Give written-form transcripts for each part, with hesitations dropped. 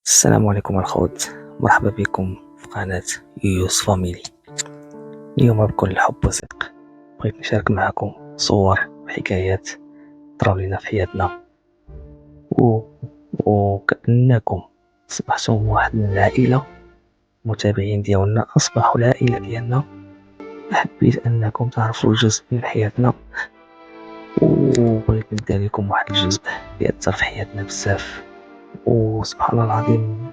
السلام عليكم الخوت، مرحبا بكم في قناة يويوس فاميلي. اليوم بكل حب وصدق بغيت نشارك معكم صور وحكايات طراو لينا في حياتنا و... وكأنكم أصبحتم واحد من العائلة. المتابعين ديالنا أصبحوا العائلة ديالنا. حبيت أنكم تعرفوا جزء من حياتنا، وبغيت ندير لكم واحد الجزء اللي أثر في حياتنا بزاف. وسبحان الله العظيم،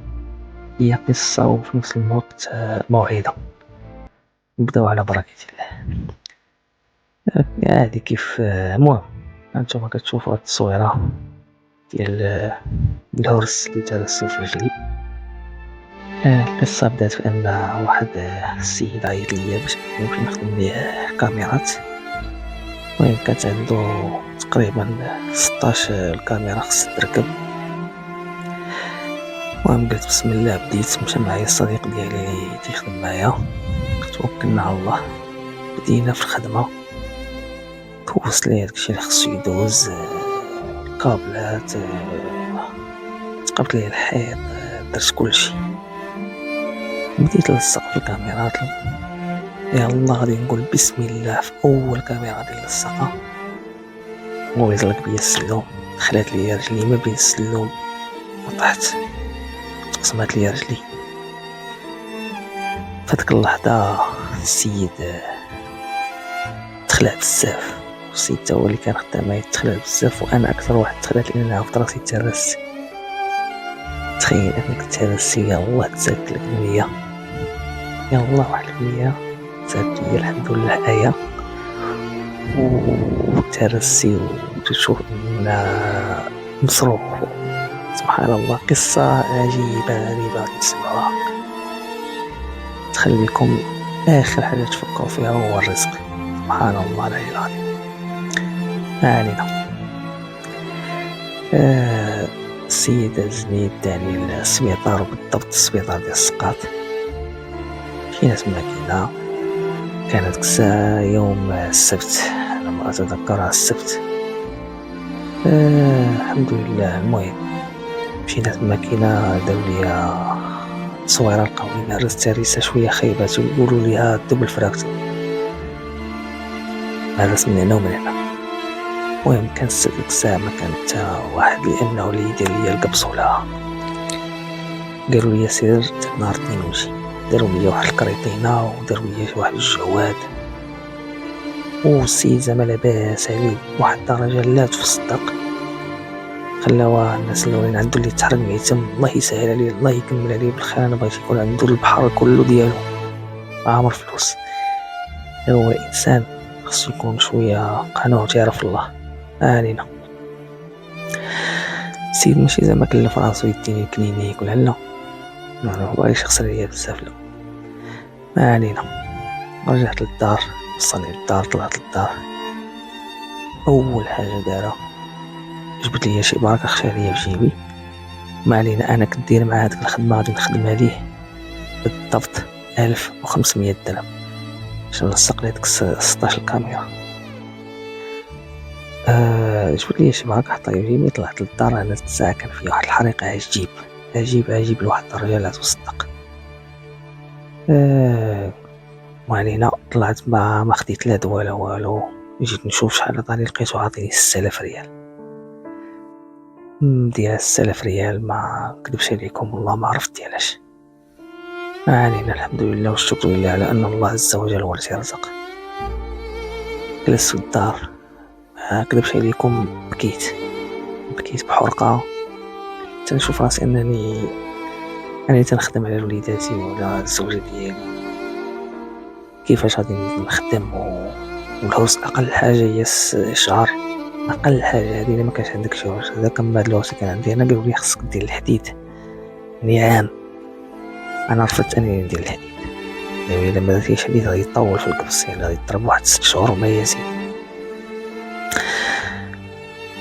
هي قصة وفي نفس الوقت موعظة. نبداو على بركة الله. هادي كيف المهم هانتوما كتشوفوا هاد التصويرة ديال الهرس اللي ترسو في رجلي. القصة بدات بأن واحد السيد عيط ليا باش نمشي نخدم ليه كاميرات. المهم كانت عندو تقريبا 16 الكاميرا خص تركب. المهم قلت بسم الله، بديت مشى معايا الصديق ديالي اللي تيخدم معايا، توكلنا على الله بدينا في الخدمة. دوزت ليه داكشي اللي خصو يدوز، الكابلات، تقبت ليه الحيط، درت كلشي. بديت نلصق في الكاميرات. يلا غادي نقول بسم الله في اول كاميرا غادي نلصقها، ويطلق بيا السلوم. دخلت ليا رجلي ما بين السلوم وطحت، تقسمات ليا رجلي. فديك اللحظة السيد تخلع بزاف، السيد تا هو اللي كان خدام معايا تخلع بزاف، وانا اكثر واحد تخلعت لان عرفت راسي تهرست. تخيل انك تهرس، يا الله تزادت لك المية، يا الله واحد المية تزادت ليا الحمد لله آية. وتهرسي وتشوف اننا مصروف. سبحان الله، قصة عجيبة غريبة تسمعوها تخليكم آخر حاجة تفكروا فيها هو الرزق. سبحان الله العلي العظيم. ما علينا. السيد هزني داني للسبيطار، وبالضبط السبيطار ديال السقاط. مشينا تما كاينة، كانت الساعة يوم السبت على ما أتذكرها السبت. الحمد لله. المهم مشينا تما كاينة، داو ليا تصويرة لقاو لينا ريسة شوية خايبة، تيقولوا ليها دبل فراكت، هرس من هنا ومن هنا. المهم كان ديك الساعة ما كان حتى واحد لأنه اللي يدير ليا القبصولة. قالوا لي سير نهار الاثنين ومشي. داروا ليا واحد الكريطينة وداروا ليا واحد الجواد، والسيد زعما لاباس عليه بواحد الدرجة لا تصدق. خلاو الناس الاولين عنده اللي تحرق ميتم، الله يسهل عليه، الله يكمل عليه بالخير. انا بغيت يكون عنده البحر كله ديالو عامر فلوس. هو انسان خصو يكون شويه قنوع تعرف الله. علينا السيد ماشي زعما كلف راسو يديني الكلينيك ولا لا، هو غير شخص ليا بزاف. لا ما علينا. رجعت للدار، وصلني للدار، طلعت للدار. اول حاجه دارها جبت لي شي بركه خشى ليا في جيبي. ما علينا، انا كندير مع هذيك الخدمه غادي نخدم عليه بالضبط 1500 درهم باش نلصق لي ديك 16 كاميرا. جبت لي شي بركه حطها في جيبي. طلعت للدار. انا الساعه كان فيها واحد الحريقه عجيب لواحد الدرجه لا تصدق. ما علينا. طلعت ما خديت لا دواء لا والو. جيت نشوف شحال عطاني، لقيتو عاطيني 6000 ريال. ديال 6000 ريال ما كذبش عليكم والله ما عرفت ديالاش. ما علينا، الحمد لله والشكر لله على ان الله عز وجل هو اللي يرزق. جلست في الدار، ما كذبش عليكم، بكيت بحرقه. تنشوف راسي انني تنخدم على وليداتي ولا الزوجه ديالي، كيفاش غادي نخدم. والهرس اقل حاجه هي شهر، اقل حاجه هذه. ما كانش عندك شي هرس هذا كان بعد الهرس كان عندي انا، قالوا لي خصك دير الحديد. يعني عام انا رفضت انني ندير الحديد، يعني الا ما درتيش حديد غادي يطول في القبص، يعني غادي يضرب واحد 6 شهور وما يزيد.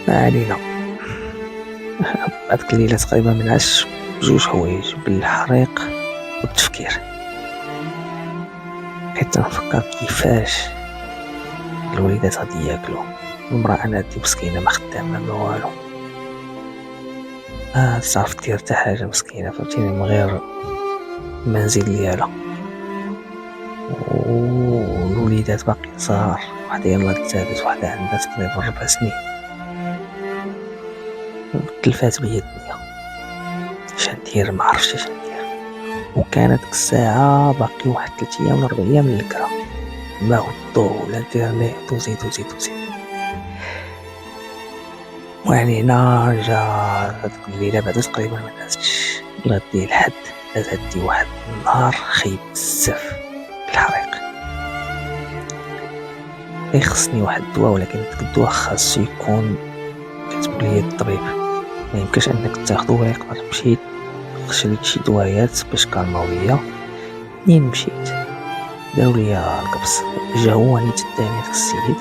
ما علينا. هذيك الليله تقريبا من 10 بجوج حوايج، بالحريق والتفكير. حتى نفكر كيفاش الوليدات غادي ياكلوا، المراه انا دي مسكينه ما خدامه ما والو. ما تعرف دير حتى حاجة مسكينة فهمتيني من غير المنزل ديالها، والوليدات باقي صغار، وحدة يلاه تزادت وحدة عندها تقريبا 4 سنين. تلفات بيا الدنيا، شندير معرفتش اش ندير. وكانت ديك الساعة باقي واحد 3 أيام ولا 4 أيام من الكرا، ما هو الضوء ولا الانترنيت وزيد. ويعني هنا جا هاديك الليلة بعدا تقريبا ما نعستش لغدي الحد، عندي واحد النهار خايب بزاف الحريق. خصني واحد الدواء، ولكن داك الدواء خاصو يكون كتب لي الطبيب، ما يمكنش انك تاخذو ولا يقدر. مشيت شريت شي دوايات باش كالماوية، منين مشيت داو ليا القبص. جا هو نيت الثاني داك السيد،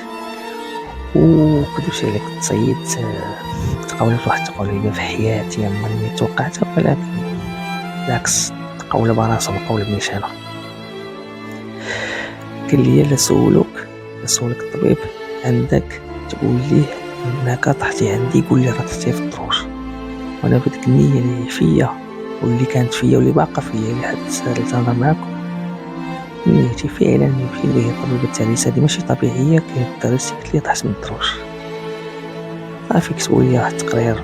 وكدبش عليك تصيدت تقولت واحد التقوليبه في حياتي ما توقعتها، ولكن بالعكس تقول براسه وقول بنشانه. قال لي لا سولك الطبيب عندك تقول ليه انك طحتي عندي، قول لي راه طحتي في الدروج. وانا بديك النيه اللي فيا واللي كانت فيا واللي باقا فيا اللي حد سالتها معاكم، نيتي فعلا نمشي ليه الطبيب التعريس هادي ماشي طبيعيه. كاين الدرس قلت لي طحت من الدروج، صافي كتبوا لي واحد التقرير،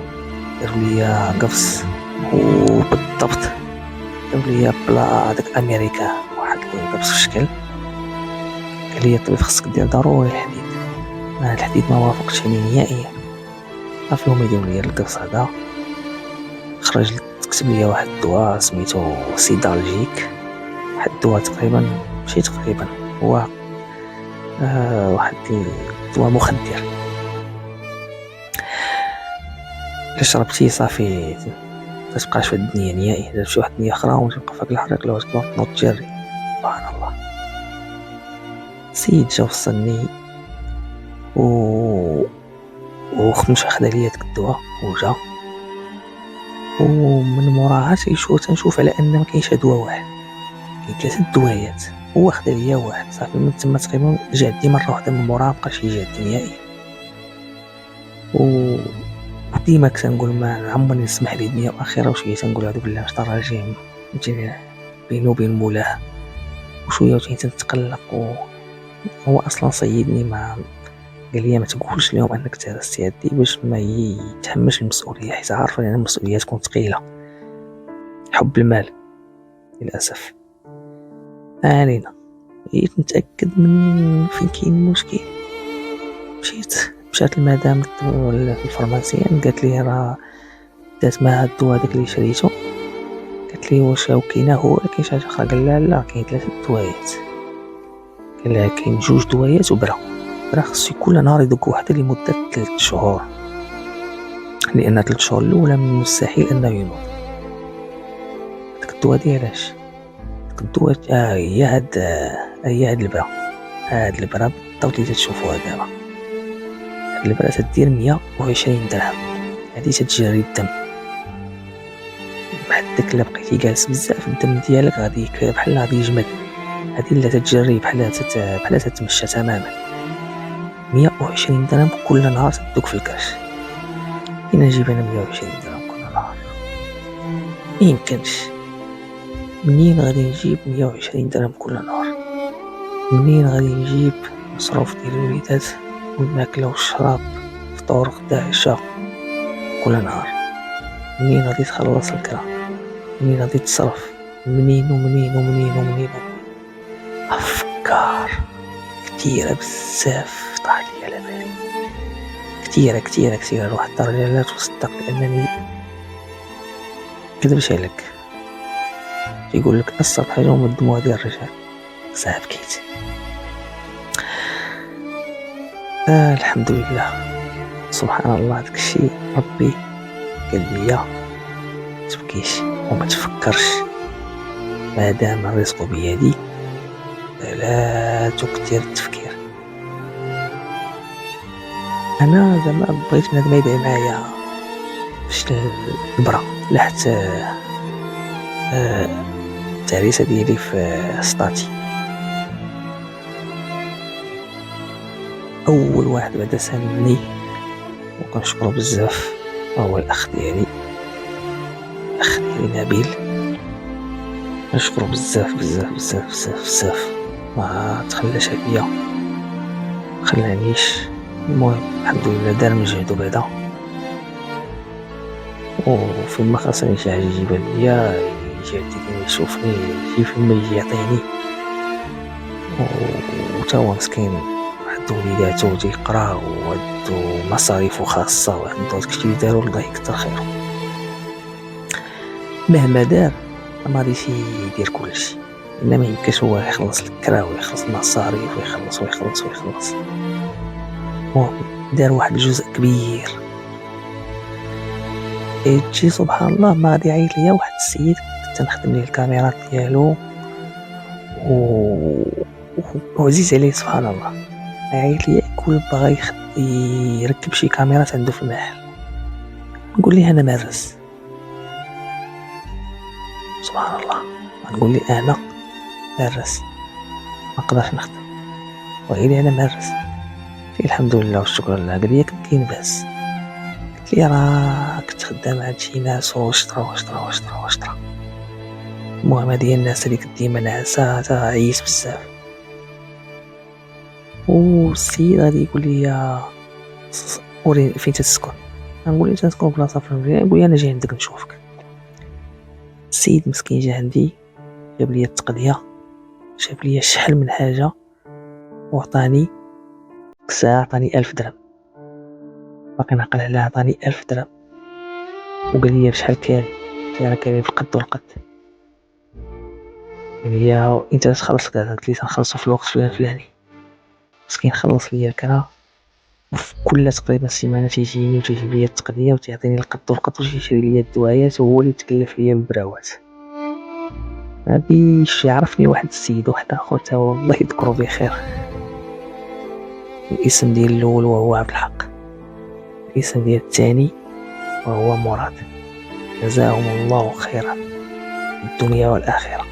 داروا لي قفص وبالضبط داروا لي بلا داك امريكا واحد القفص في الشكل. قال لي الطبيب خصك دير ضروري الحديد، انا الحديد ما وافقتش عليه نهائيا. صافي هما يديروا لي القفص هذا، خرج كتب لي واحد الدواء سميتو سيدالجيك، واحد الدواء تقريبا ماشي تقريبا هو واحد الدواء مخدر. الا شربتيه صافي متبقاش في الدنيا نهائي، درت شي واحد النية اخرى وتبقى فيك الحريق لو تنوض تجري. سبحان الله. السيد جا وصلني ومشى خدا ليا داك الدواء وجا، ومن موراها تنشوف على ان ما كاينش دواء واحد، كاين 3 دوايات، هو خدا ليا واحد. صافي من تما تقريبا جا عندي مره واحده من موراها مابقاش يجي عندي نهائيا. وديما كنقول ما عمرني نسمح لي الدنيا واخره، وشويه تنقول هادو بالله واش راجل فهمتيني بينو وبين مولاه، وشويه تنتقلق. هو اصلا صيدني ما قال لي ما تقولش لهم انك تهرستي هادي باش ما يتحملش المسؤوليه، حيت عارف ان المسؤوليه تكون ثقيله. حب المال للاسف. علينا بغيت نتاكد من فين كاين المشكل، مشات المدام الفارماسيان قالت لي راه دات مع الدواء داك اللي شريته. قالت لي واش كاينه هو ولا كاين شي حاجه اخرى؟ قال لها لا كاين 3 دوايات. قال لها كاين 2 دوايات وبرا خصو كل نهار يدق واحده لمده 3 شهور، لان 3 شهور الاولى من المستحيل انه ينوض. داك الدواء ديالاش داك الدواء هي هاد البرا، هاد البرا بالضبط اللي تشوفوها دابا. هاد البرا تدير 120 درهم، هادي تتجري الدم بحال داك. الا بقيتي جالس بزاف الدم ديالك غادي بحال غادي يجمد، هادي اللي تتجري بحال تتمشى تماما. 120 درهم كل نهار تدوك في الكرش. فين نجيب انا 120 درهم كل نهار؟ ميمكنش. منين غادي نجيب 120 درهم كل نهار؟ منين غادي نجيب مصروف ديال الوليدات والماكله والشراب، فطور غدا عشاء كل نهار؟ منين غادي تخلص الكرا؟ منين غادي تصرف؟ منين؟ افكار كثيره بزاف طاحت لي على بالي، كثيره لواحد الدرجه لا تصدق، لانني كذبش عليك يقول لك اصعب حاجه هما الدموع ديال الرجال. صعب بكيت. الحمد لله سبحان الله. داكشي ربي قال لي تبكيش وما تفكرش، ما دام الرزق بيدي فلا تكثر التفكير. انا زعما بغيت بنادم يدعي معايا باش البرا لحت التعريسه ديالي في سطاتي. اول واحد بعدا ساندني وكنشكرو بزاف هو الاخ ديالي، الأخ ديالي نبيل، نشكرو بزاف بزاف بزاف بزاف بزاف، ما تخلاش عليا، مخلانيش. المهم الحمد لله دار مجهدو بعدا، وفين ما خاصني شي حاجة يجيبها ليا، يجي عندي يشوفني، يجي فين ما يجي يعطيني. وتا هو مسكين عندو وليداتو تيقرا وعندو مصاريفو خاصة وعندو داكشي اللي دارو، الله يكتر خيرو. مهما دار ما غاديش يدير كلشي، الا ما يمكنش هو يخلص الكرا ويخلص المصاريف ويخلص ويخلص ويخلص. المهم دار واحد الجزء كبير. تجي سبحان الله ما غادي يعيط ليا واحد السيد كنت نخدم ليه الكاميرات ديالو وعزيز عليه سبحان الله، يعيط ليا يقول باغي يركب شي كاميرات عنده في المحل. نقول ليه انا مارس، سبحان الله، نقول لي انا مارس ما نقدرش نخدم، وعيلي انا مارس. الحمد لله والشكر لله. قال لي كنت كاين باس، قلت لي راه كنت خدام عند شي ناس واشترا. المهم هذه الناس اللي كنت ديما نعسة تا عييت بزاف. والسيد غادي يقول لي وريني فين تسكن، نقول ليه تنسكن بلاصه فلانيه، يقول لي انا جاي عندك نشوفك. السيد مسكين جا عندي، جاب لي التقضيه، جاب لي شحال من حاجه، وعطاني ساعه، عطاني 1000 درهم، باقي نعقل عليها، عطاني 1000 درهم وقال لي بشحال كاين، راه كاين في القد والقد. قال لي انت تخلص كذا، قلت لي تنخلصوا في الوقت الفلاني. مسكين خلص لي الكرا، وفي كل تقريبا سيمانه تيجيني وتيجيب لي التقضيه وتعطيني القط والقط وتيشري لي الدوايات، وهو اللي تكلف لي بالبراوات. مابيش يعرفني واحد السيد واحد اخر تا هو الله يذكره بخير، الاسم ديال الاول وهو عبد الحق، الاسم ديال الثاني وهو مراد، جزاهم الله خيرا الدنيا والاخره.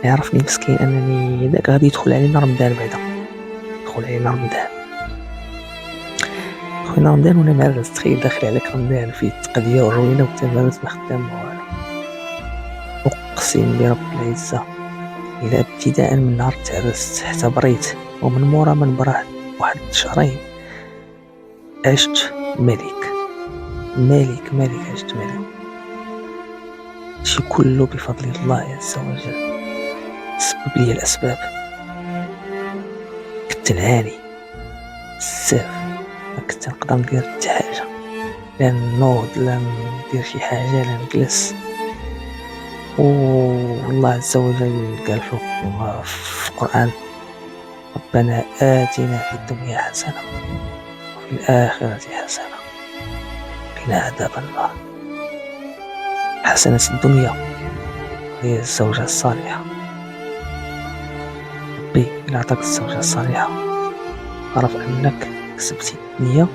يعرفني مسكين انني داك غادي يدخل علينا رمضان، بعدا دخل علينا رمضان وانا مارس. تخيل داخل عليك رمضان فيه التقضيه والروينه وانت مارس ما خدام والو. اقسم برب العزه الى ابتداء من نهار تعرست حتى بريت، ومن مورا من برا واحد شهرين عشت ملك عشت ملك. شي كله بفضل الله عز وجل، سبب لي الاسباب. كنت نعاني بزاف، ما كنت نقدر ندير حتى حاجه، لا نوض لا ندير شي حاجه لا نجلس. والله عز وجل قال في القرآن ربنا آتنا في الدنيا حسنة وفي الآخرة حسنة وقنا عذاب النار. حسنة الدنيا هي الزوجة الصالحة. ربي إلا عطاك الزوجة الصالحة عرف أنك كسبتي الدنيا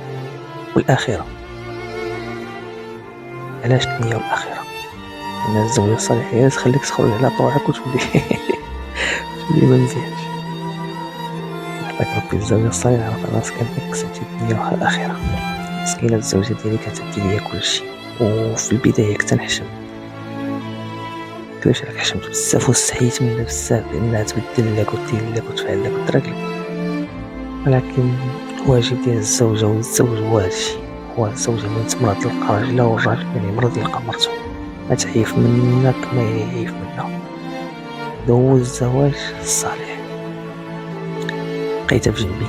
والآخرة. علاش الدنيا والآخرة؟ لأن الزوجة الصالحة هي تخليك تخرج على طوعك وتولي ما مزيانش. قالك ربي الزوجة الصالحة عرف راسك أنك كسبتي الدنيا والآخرة. مسكينة الزوجة ديالي كتبدي ليا كلشي، وفي البداية كنت نحشم، كيفاش راك حشمت بزاف واستحيت منها بزاف لأنها تبدل لك ودير لك وتفعل لك وترك لك، ولكن الواجب ديال الزوجة والزوج هو هادشي. هو الزوجة من تمرض تلقى راجلها، والراجل من يمرض يلقى مرتو، ما تعيف منك ما يعيف منها. هذا هو الزواج الصالح. لقيتها في جنبي،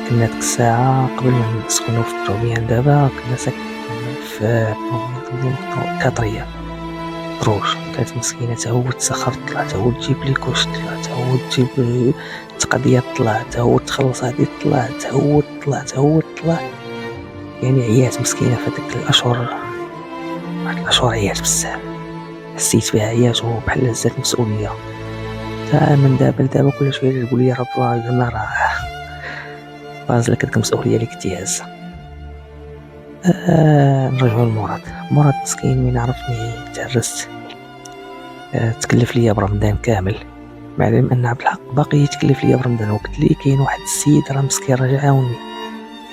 كنا ديك الساعة قبل ما نسكنو في الدروميان، دابا كنا ساكنين في كاطرية دروج. كانت مسكينة تا هو تسخر طلع، تا هو تجيب لي كوش طلع، تا هو تجيب التقضية طلع، تا هو تخلص هادي طلع، تا هو طلع. يعني عيات مسكينة في هاديك الأشهر، واحد الأشهر عيات بزاف، حسيت بها عيات وبحال هزات مسؤولية. تا من دابا لدابا كل شوية تقول لي راه زعما راه هازلك هاديك المسؤولية اللي كنتي هازة. نرجعو لمراد. مراد مسكين من عرفني تعرست تكلف ليا برمضان كامل، مع العلم ان عبد الحق باقي يتكلف ليا برمضان. وقلت لي كاين واحد السيد راه مسكين راه عاوني،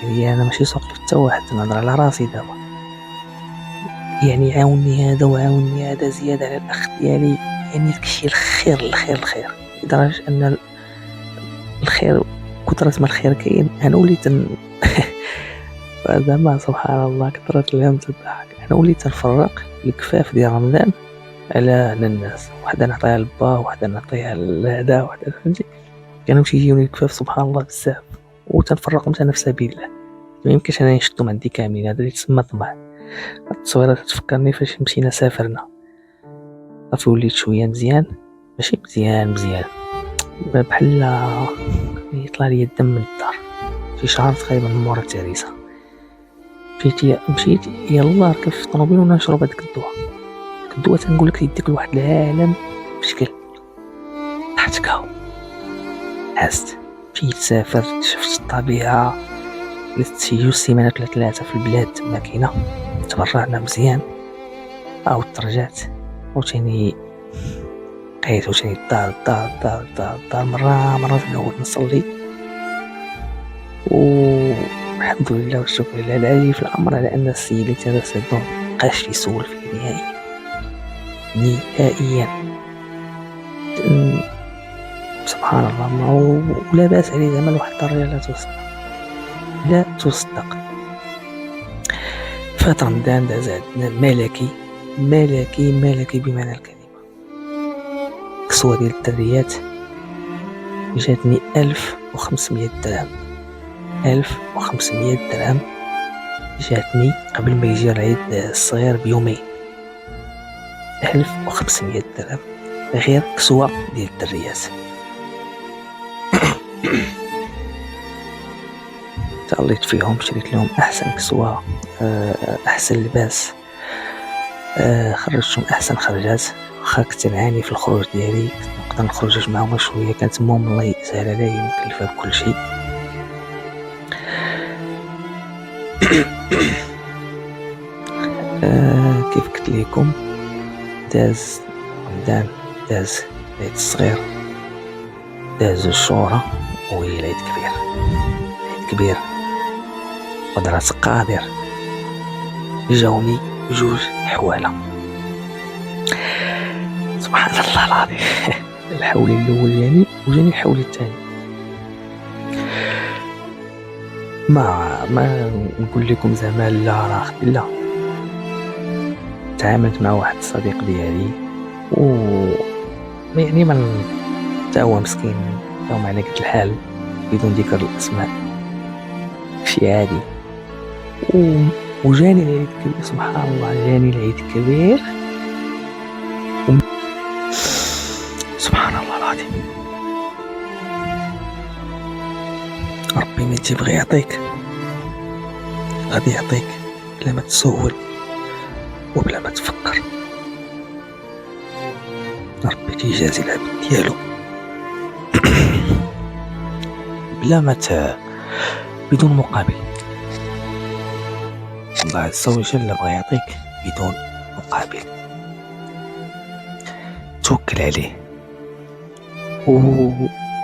يعني انا ماشي سوقت حتى واحد، نهضر على راسي دابا. يعني عاوني هذا وعاوني هذا زيادة على الأخ ديالي، يعني داكشي الخير الخير الخير، لدرجة أن الخير كثرة ما الخير كاين أنا وليت زعما سبحان الله كثرة الهمزة الضحك، أنا وليت نفرق الكفاف ديال رمضان على الناس، وحدة نعطيها لبا وحدة نعطيها لهذا وحدة، فهمتي؟ كانوا تيجيوني الكفاف سبحان الله بزاف وتنفرقهم حتى في سبيل الله، ما يمكنش انا نشدهم عندي كاملين، هذا اللي تسمى طمع. هاد التصويره تفكرني فاش مشينا سافرنا، صافي وليت شويه مزيان، ماشي مزيان بحال يطلع لي الدم من الدار، شي شهر تقريبا من مورا التعريسه مشيت يلا ركب في الطوموبيل ونشرب هذيك الدواء تنقول لك يديك لواحد العالم بشكل ضحكه، حست مشيت سافرت شفت الطبيعه، جلست شي 2 سيمانات ولا 3 في البلاد ما كاينه، تبرعنا مزيان، عاودت رجعت وثاني بقيت وثاني الدار مرة نعود نصلي، والحمد لله والشكر لله العالي في الامر على ان السيد اللي تنسدو مبقاش يسول فيه نهائيا سبحان الله، ما ولا باس عليه زعما واحد الطريقه لا تصدق. فات رمضان داز عندنا ملكي بمعنى الكلمة، كسوة ديال الدريات جاتني 1500 درهم، 1500 درهم جاتني قبل ما يجي العيد الصغير بيومين، 1500 درهم غير كسوة ديال الدريات. تغليت فيهم، شريت لهم احسن كسوة، احسن لباس، خرجتهم احسن خرجات، واخا كنت نعاني في الخروج ديالي كنت نقدر نخرج معهم شويه، كانت امهم الله يسهل عليا مكلفه بكل شيء. كيف قلت لكم داز رمضان، داز العيد الصغير، داز الشورى وهي العيد كبير قدرة قادر. جاوني 2 حواله سبحان الله العظيم. الحول الاول يعني وجاني الحول الثاني، ما نقول لكم زعما لا، تعاملت مع واحد الصديق ديالي و يعني من تا هو مسكين تا معنا قد الحال بدون ذكر الاسماء، شي عادي. وجاني العيد الكبير سبحان الله، جاني العيد الكبير سبحان الله العظيم. ربي ما تبغي يعطيك غادي يعطيك بلا ما تسول وبلا ما تفكر، ربي تيجازي العبد ديالو بلا ما بدون مقابل. الله عز وجل بغى يعطيك بدون مقابل، توكل عليه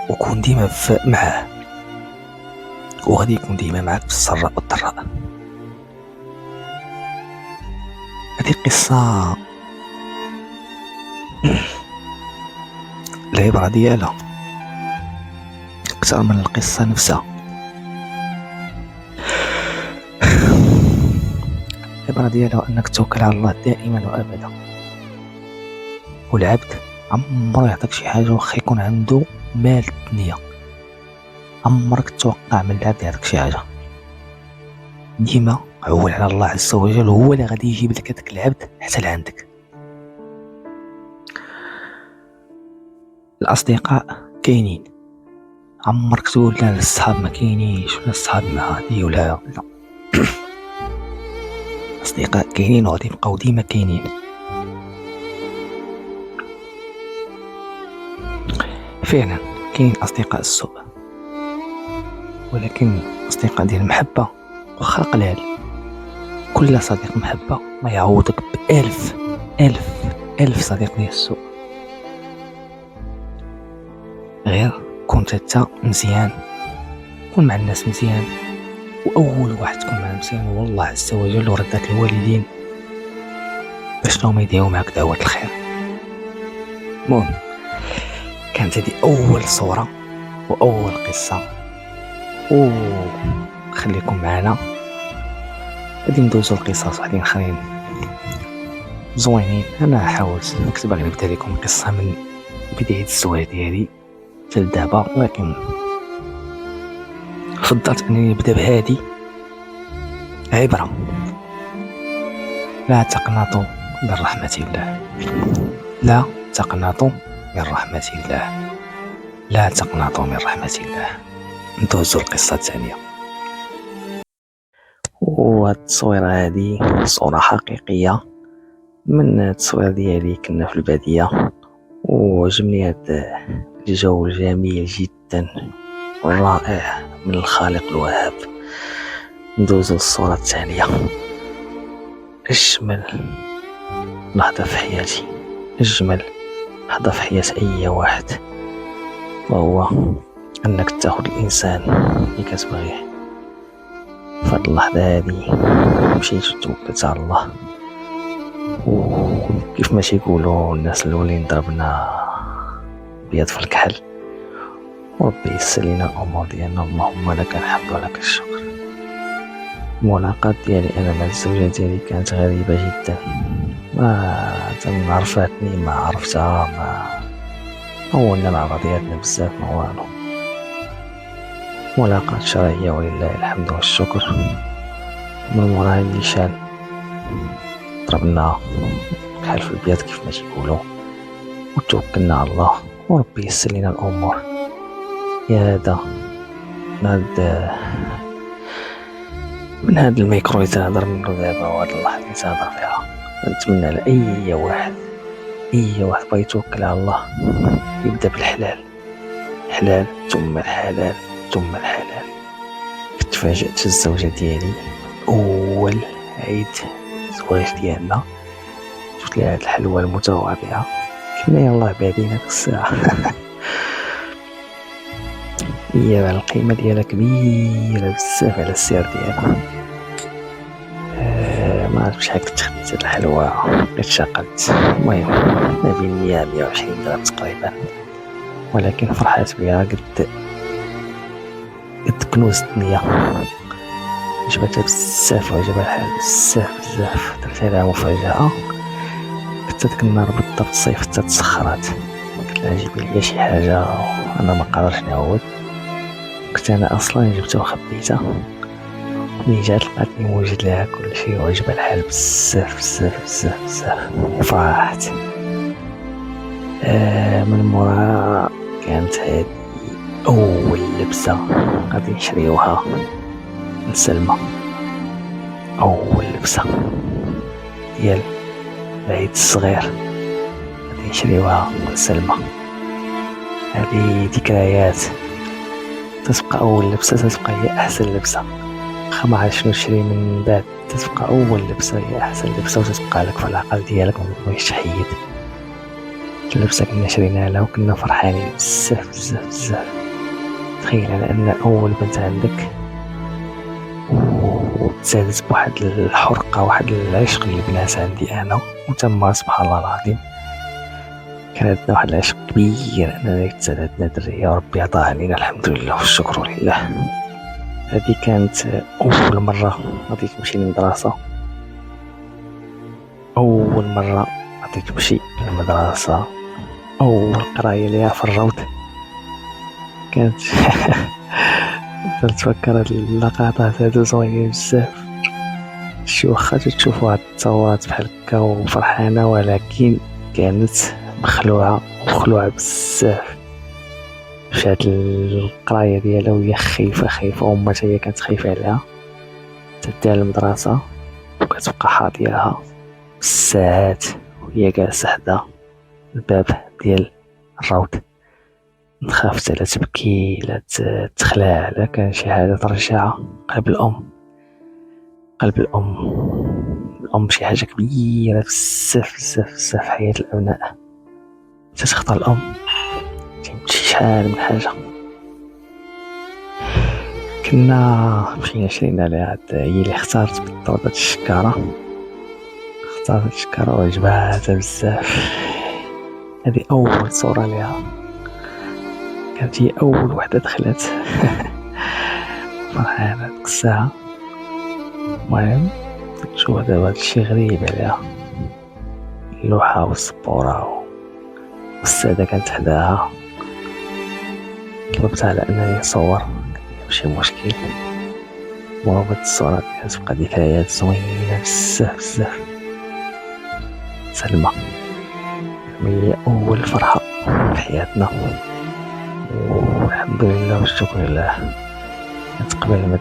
وكون ديما معاه، وغادي يكون ديما معك في السراء والضراء. هذه قصة العبرة ديالها أكثر من القصة نفسها. العبرة ديالها أنك توكل على الله دائما وأبدا، والعبد عمره يعطيك شي حاجة واخا يكون عنده مال الدنيا، عمرك تتوقع من العبد يعطيك شي حاجة. ديما عول على الله عز وجل، هو اللي غادي يجيب لك هذاك العبد حتى لعندك. الأصدقاء كاينين، عمرك تقول لا الصحاب ما كاينينش ولا الصحاب ما هادي ولا لا. أصدقاء كاينين وغادي يبقاو ديما كاينين. فعلا كاين أصدقاء السوء، ولكن أصدقاء ديال المحبة واخا قلال، كل صديق محبة ما يعوضك بألف ألف صديق ديال السوء. غير كنت انت مزيان، كون مع الناس مزيان، واول واحد تكون معاه مزيان هو الله عز وجل وردات الوالدين. باش هما يديروا معاك دعوات الخير. المهم كانت هذه اول صورة واول قصة، وخليكم معنا غادي ندوزو القصص واحدين اخرين زوينين. انا حاولت نكتب غير نبدا لكم قصة من بداية الزواج ديالي حتى لدابا، ولكن فضلت انني نبدا بهذه عبرة. لا تقنطوا من رحمة الله، لا تقنطوا من رحمة الله، لا تقنطوا من رحمة الله. ندوزو القصة الثانية. وهاد التصويرة هادي صورة حقيقية من التصوير ديالي. كنا في البادية وعجبني هاد الجو الجميل جدا والرائع من الخالق الوهاب. ندوزو الصورة الثانية. أجمل لحظة في حياتي، أجمل لحظة في حياة أي واحد، وهو أنك تاخد الإنسان اللي كتبغيه. فهاد اللحظة هادي مشيت وتوكلت على الله، وكيف ما تيقولوا الناس الأولين ضربنا بيد في الكحل، وربي يسر لينا الأمور ديالنا. اللهم لك الحمد ولك الشكر. الملاقات ديالي أنا مع الزوجة ديالي كانت غريبة جدا، ما عرفتني ما عرفتها، ما طولنا مع بعضياتنا بزاف ما والو. ملاقات شرعية ولله الحمد والشكر. من موراها النيشان ضربنا كحل في البيض كيف ما تيقولوا، وتوكلنا على الله وربي يسر لينا الأمور. يا هذا من هذا الميكرو اللي تنهضر منه دابا، وهاد اللحظة اللي تنهضر فيها، نتمنى على أي واحد بغا يتوكل على الله يبدا بالحلال، حلال ثم الحلال ثم الحلال. كنت فاجأت الزوجة ديالي أول عيد زواج ديالنا، شفت لها هاد الحلوى المتواضعة، كنا يلاه بعدين هاد الساعة هي القيمة ديالها كبيرة بزاف على السعر ديالها. ما عرفت شحال كنت خديت هاد الحلوى، بقيت شاقلت المهم ما بين 120 درهم تقريبا، ولكن فرحات بها قد كنوز الدنيا. عجبتها بزاف وعجبها الحال بزاف. درت لها مفاجأة، كنت داك النهار بالضبط صيفطت تسخرات، قلت لها جيبي لي شي حاجة أنا ما قادرش نعود. كنت أنا أصلا جبتها وخبيتها، ملي جات لقاتني موجد لها كل شيء وعجبها الحال بزاف. فرحت. من موراها كانت هذه أول لبسة غادي نشريوها لسلمى، أول لبسة ديال العيد الصغير غادي نشريوها لسلمى. هذه ذكريات تتبقى. أول لبسة تتبقى هي أحسن لبسة، واخا ما عرفت شنو نشري من بعد، تتبقى أول لبسة هي أحسن لبسة وتتبقى لك في العقل ديالك وما تبغيش تحيد. اللبسة كنا شريناها لها وكنا فرحانين بزاف. تخيل على أن أول بنت عندك وتزادت بواحد الحرقة، واحد العشق للبنات عندي أنا وتما سبحان الله العظيم كان عندنا واحد العشق كبير أننا تزادتنا درية وربي عطاها علينا الحمد لله والشكر لله. هذه كانت أول مرة غادي تمشي للمدرسة، أول مرة غادي تمشي للمدرسة، أول قراية ليها في الروض كانت تفكر هاد اللقطات هادو زوينين بزاف. شي واخا تشوفوا هاد التصاورات بحال هكا وفرحانة، ولكن كانت مخلوعة بزاف في هاد القراية ديالها وهي خايفة وما هي كانت خايفة عليها. تديها للمدرسة وكتبقى حاضياها بالساعات وهي جالسة حدا الباب ديال الروض، نخاف لا تبكي لا تخلع لا كان شي حاجة ترجعها. قلب الأم شي حاجة كبيرة بزاف في حياة الأبناء. تتختار الأم تمشي شحال من حاجة. كنا مشينا شرينا لها هي اللي اختارت بالضبط الشكارة، اختارت الشكارة وعجباتها بزاف. هذه أول صورة ليها، كانت هي أول وحدة دخلت. فرحانة ديك الساعة. المهم شوف دابا هادشي غريب عليها، اللوحة والسبورة والسادة كانت حداها. طلبتها على أنني نصور، ماشي مشكل. المهم هاد الصورة كتبقى ذكريات زوينة بزاف بزاف. سلمى هي أول فرحة في حياتنا، والحمد لله والشكر لله. كانت قبل ما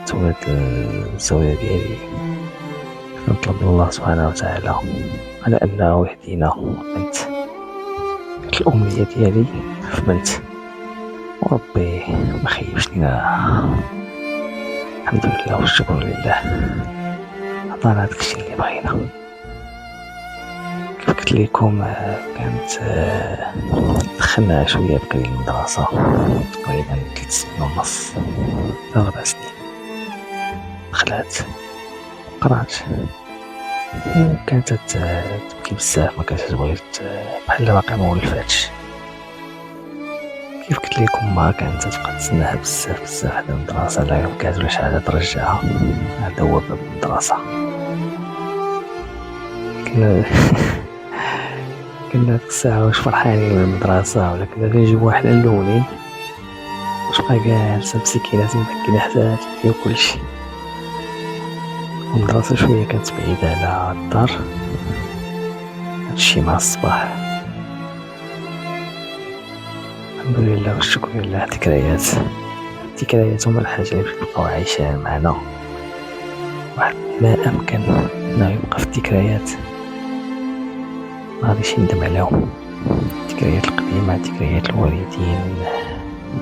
تولد الزوجة ديالي، كنطلب من الله سبحانه وتعالى على أنه يهدينا بنت. كانت الأمنية ديالي في بنت، وربي ما خيبش لينا، الحمد لله والشكر لله. عطانا داكشي اللي بغينا. كيف قلت لكم كانت دخلنا شوية بكري المدرسة، تقريبا 3 سنين ونص، 4 سنين. دخلات قرات وكانت تبكي بزاف، ما كانتش تبغي بحال باقي ما ولفتش. كيف قلت لكم ما كانت تبقى تسناها بزاف بزاف على المدرسة، لا كانت ولا شي حاجة ترجعها. هذا هو باب المدرسة. كنا ديك الساعة واش فرحانين من المدرسة ولا كنا كنجيو حنا الأولين، واش بقى جالسة مسكينة مسكينة حتى فيها كلشي. المدرسة شوية كانت بعيدة على الدار، هادشي مع الصباح. الحمد لله والشكر لله. ذكريات هما الحاجة اللي بقاو عايشين معنا، واحد ما أمكن أنه يبقى في الذكريات مغاديش يندم عليهم. الذكريات القديمة، ذكريات الوالدين،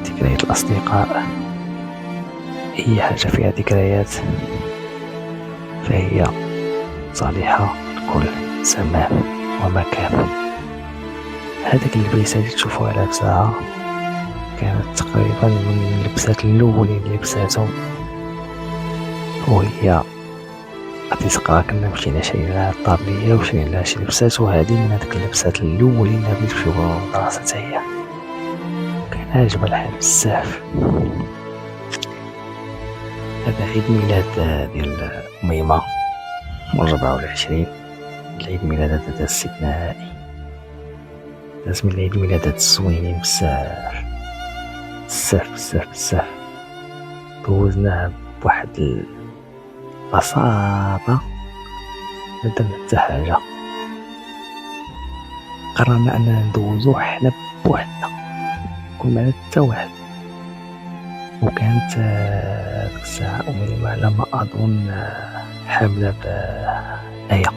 ذكريات الأصدقاء، أي حاجة فيها ذكريات فهي صالحة لكل زمان ومكان. هذاك اللبسة اللي تشوفوها لابساها كانت تقريبا من اللبسات الأولين اللي لبساتهم، وهي عطي صغار كنا مشينا شرينا لها الطابلية وشرينا لها شي لبسات، وهذه من هذيك اللبسات الأولين اللي بديت نشوفها في المدرسة هي. كان عاجبها الحال بزاف. هذا عيد ميلاد ديال أميمة 24، العيد ميلاد داز النهائي. داز من العيد ميلادات الزوينين بزاف بزاف بزاف بزاف. دوزناه بواحد البساطة، ما درنا حتى حاجة. قررنا أننا ندوزو حنا بوحدنا، كل معنا حتى واحد. وكانت ديك الساعة أميمة على ما أظن حاملة بآية،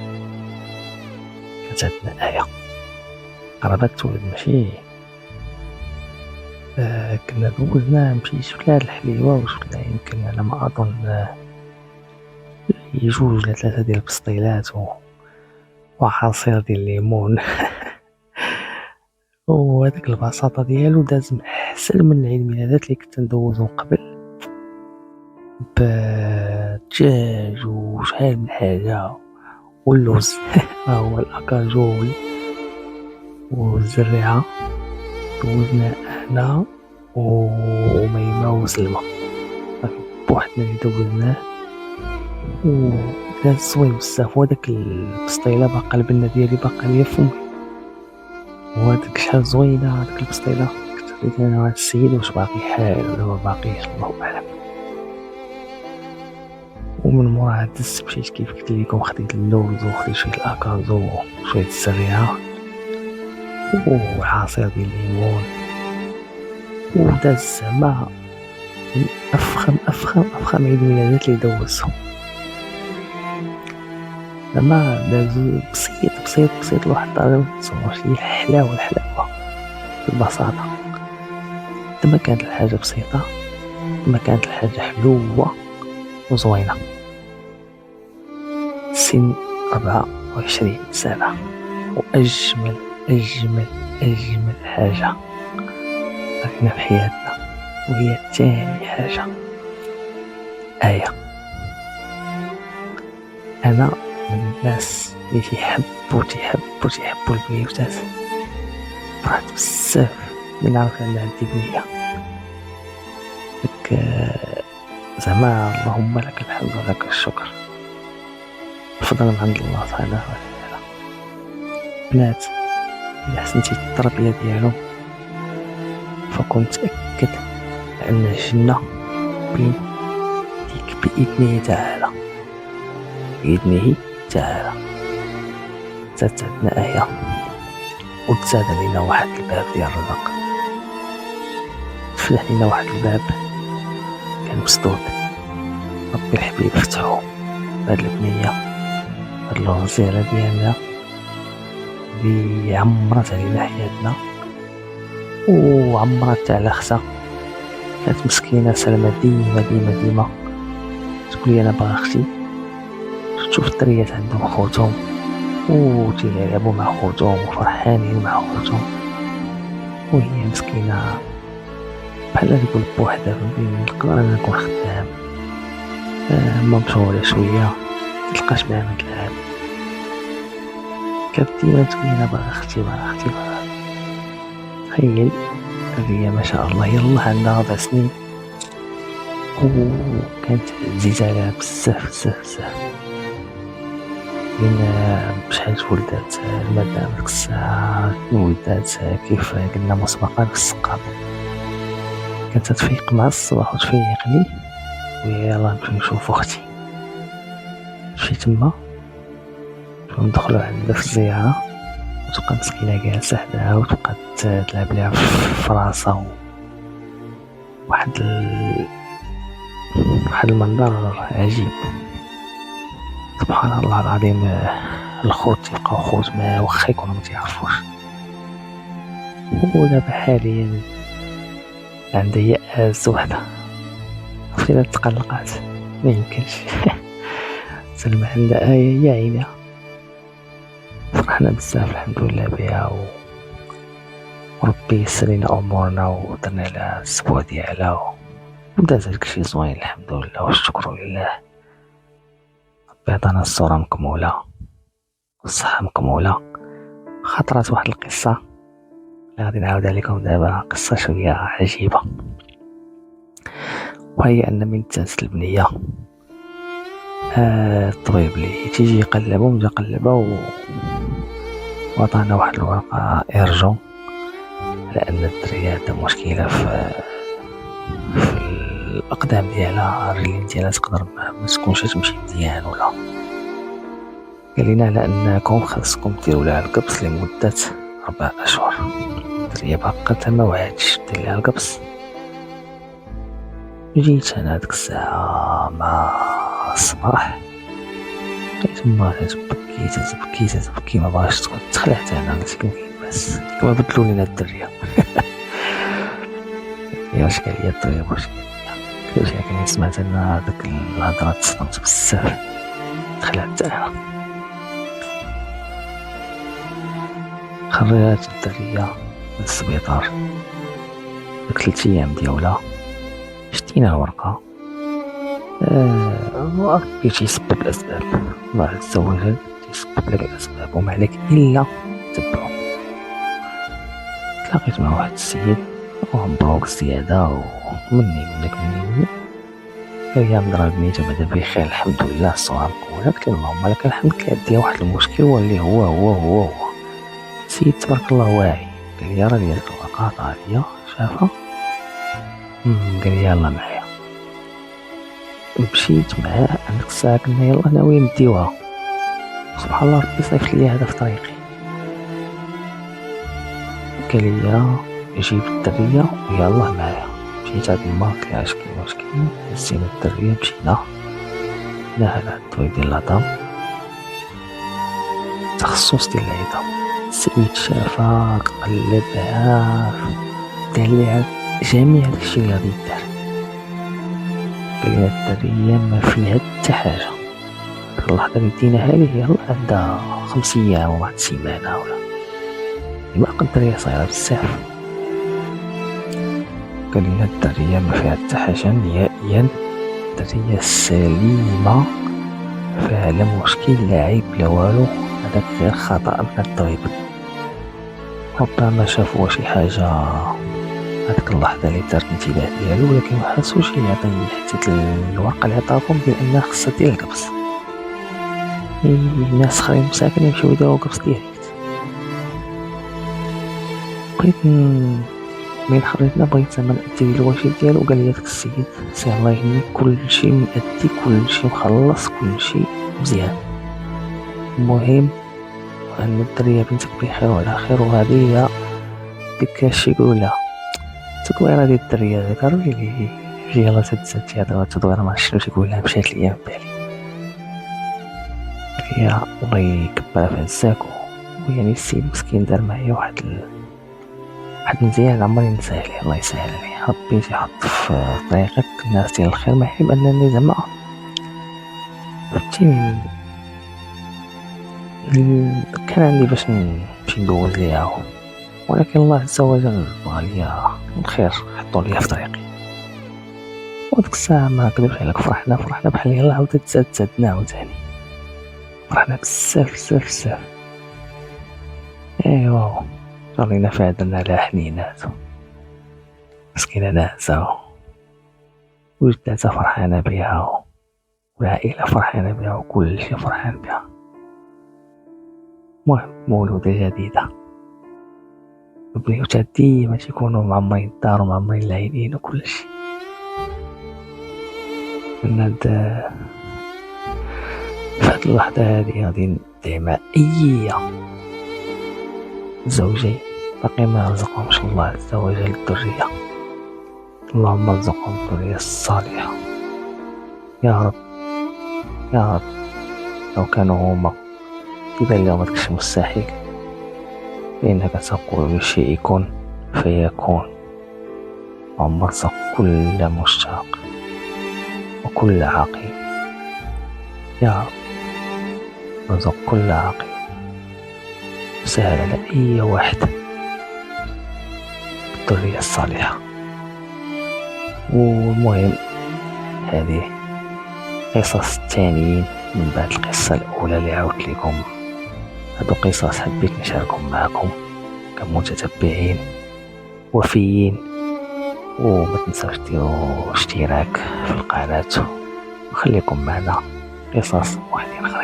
كانت عندنا آية قربت تولد. ماشي كنا دوزنا نمشي شفنا هاد الحليوة وشفنا يمكن على ما أظن 2 ولا 3 ديال البسطيلات وعصير ديال الليمون. وهذيك البساطة ديالو داز أحسن من العيد ميلادات اللي كنت ندوزو قبل، بدجاج وشحال من حاجة واللوز. هو الأكاجو والزريعة. دوزنا أنا وميمة وسلمى بوحدنا اللي دوزناه، وكان زوين بزاف. وداك البسطيلة باقا البنة ديالي باقا ليا فمي، وهاديك شحال زوينة هاديك البسطيلة. كنت عطيت انا واحد السيد واش باقي حال ولا ما باقيش، الله اعلم. ومن موراها دزت مشيت كيف قلت لكم، خديت اللوز وخديت شويه الاكازو وشويه السريعه وعصير ديال الليمون، وداز زعما من افخم عيد ميلادات اللي دوزتهم. زعما دازو بسيط لواحد الدرجة متصورش. هي الحلاوة في البساطة. لما كانت الحاجة بسيطة، لما كانت الحاجة حلوة وزوينة. سن 24 سنة، وأجمل حاجة راكنا في حياتنا، وهي تاني حاجة آية. أنا من الناس اللي تيحبوا البيوتات. فرحت بزاف ملي عرفت أن عندي بنية. داك زعما اللهم لك الحمد ولك الشكر، الفضل من عند الله سبحانه وتعالى. بنات إلا حسنتي التربية ديالهم فكنت متأكد أن الجنة بيديك بإذنه تعالى. زادت عندنا آية وتزاد علينا واحد الباب ديال الرزق، تفتح لينا واحد الباب كان مسدود، ربي الحبيب فتحو بهاد البنية، هاد الغزيرة ديالنا اللي عمرت علينا حياتنا وعمرت على اختها. كانت مسكينة سلمى ديما تقول لي أنا باغا أختي. تشوف الدريات عندهم خوتهم وتيلعبوا مع خوتهم وفرحانين مع خوتهم، وهي مسكينة بحال تقول بوحدها. نقدر أنا نكون خدام مشغولة شوية، متلقاش معانا تلعب. كانت ديما تقول لي أنا باغا أختي. تخيل هي ما شاء الله يلاه عندها 4 سنين وكانت عزيزة عليها بزاف. لأن بشحال ولدات المادة ديك الساعة، ولدات كيف قلنا مسبقا في السقاط. كانت تفيق مع الصباح وتفيقني ويلا نمشيو نشوفو اختي. مشي تما ندخلو عندها في الزيارة وتبقى مسكينة جالسة حداها وتبقى تلعب ليها في راسها. واحد المنظر عجيب سبحان الله العظيم. الخوت تيبقاو خوت ما واخا يكونوا متيعرفوش. ودابا حاليا عندها هي أعز وحدة، عرفتي تقلقات ما يمكنش. سلمى عندها آية يا عينيها. فرحنا بزاف الحمد لله بها وربي يسر لنا أمورنا ودرنا لها الأسبوع ديالها وداز داكشي زوين الحمد لله والشكر لله. ربي عطانا الصورة مكمولة والصحة مكمولة. خطرات واحد القصة اللي غادي نعاودها لكم دابا، قصة شوية عجيبة، وهي أن من تنس البنية الطبيب اللي تيجي يقلبو وعطانا واحد الورقة إرجون على أن الدرية عندها مشكلة في الأقدام ديالها، الرجلين ديالها تقدر ما تكونش تمشي مزيان ولا. قال لنا على أنكم خاصكم ديروا لها القبص لمدة 4 أشهر. الدرية باقا ما وعدتش دير لها القبص. جيت أنا ديك الساعة مع الصباح تما تبكي ما بغاش تدخل. تخلعت أنا قلت لكم بس كما بدلوا لنا الدرية. واش قال لي الطبيب واش كان سمعت أنا داك الهضرة تصدمت بزاف. تخلعت أنا. خرجت الدرية من السبيطار داك 3 أيام ديالها. شتينا الورقة ربي تيسبب الأسباب، الله عز وجل تيسبب لك الأسباب وما عليك إلا تبعو. تلاقيت مع واحد السيد مبروك زيادة ومني قال لي مضرب بنيته بعدا بخير الحمد لله الصغار مكمولة. قلت له اللهم لك الحمد. كان عندي واحد المشكل واللي هو السيد تبارك الله واعي. قال لي راه ديالك الورقة عطاها ليا شافها. قال لي يلا معايا. مشيت معاه عندك الساعة كنا يلا ناويين نديوها. سبحان الله ربي صيفط لي هذا في طريقي. قال لي جيب الدرية ويلا معايا. مشيت عند ما قلتلهاش كيفاش كاين. هزينا الدرية مشينا لها الطبيب ديال العظام، تخصص ديال العظام. السيد شافها قلبها دار ليها جميع داكشي اللي غادي يدار. قال لنا الدرية ما فيها حتى حاجة. ديك اللحظة اللي ديناها ليه يلا عندها 5 أيام و 1 سيمانة ولا باقا الدرية صغيرة بزاف. قال لنا الدرية ما فيها حتى حاجة نهائيا، الدرية سليمة فيها لا مشكل لا عيب لا والو. هذاك غير خطأ من الطبيب، ربما شافوا شي حاجة هذيك اللحظة اللي دارت الانتباه ديالو، ولكن محاسوش يعطي حتى الورقة اللي عطاهم بأنها خصها دير القبص. الناس خرين مساكن يمشيو يديرو القبص ديريكت. بقيت من حريتنا بغيت زعما نأدي الواجب ديالو، وقال لي داك السيد سي الله يهنيك كلشي مأدي، كلشي مخلص، كلشي مزيان، المهم أن الدرية بنتك بخير وعلى خير. وهذه هي ديك الشي يقولوا لها تكويرة ديال الدرية، داك الراجل اللي يلاه تتزاد هذا تدويرة ما شنو تيقول لها مشات ليا من بالي. هي الله يكبرها في عزاك. ويعني السيد مسكين دار معايا واحد مزيان عمري ننساه ليه، الله يسهل عليه. ربي يحط في طريقك الناس ديال الخير، ما يحب انني زعما فهمتيني كان عندي باش نمشي ندوز ليها، ولكن الله عز وجل بغى ليا الخير، حطوا ليا في طريقي. وديك الساعة ما نكذبش عليك فرحنا بحال يلاه عاودت زادنا عاوتاني، فرحنا بزاف. ايوا جرينا فادنا على حنينات، مسكينة ناعسة وجداتها فرحانة بها، والعائلة فرحانة بها، وكلشي فرحان بها. المهم مولودة جديدة، البيوت ديما تيكونوا معمرين الدار ومعمرين العينين وكلشي. من فهاد اللحظة هادي غادي ندعي مع أي زوجين باقي ما رزقهمش الله عز وجل الذرية، اللهم ارزقهم الذرية الصالحة يا رب يا رب. لو كانوا هما تيبان لهم هاداك الشيء مستحيل، لأنك تقول لشيء يكون فيكون. اللهم ارزق كل مشتاق وكل عاقل يا رب، ارزق كل عاقل، سهل على أي واحد الذرية الصالحة. والمهم هذه قصص الثانيين من بعد القصة الأولى اللي عاودت لكم. هادو قصص حبيت نشاركهم معكم كمتتبعين وفيين، وما تنساوش ديروا اشتراك في القناة وخليكم معنا قصص وحدين اخرين.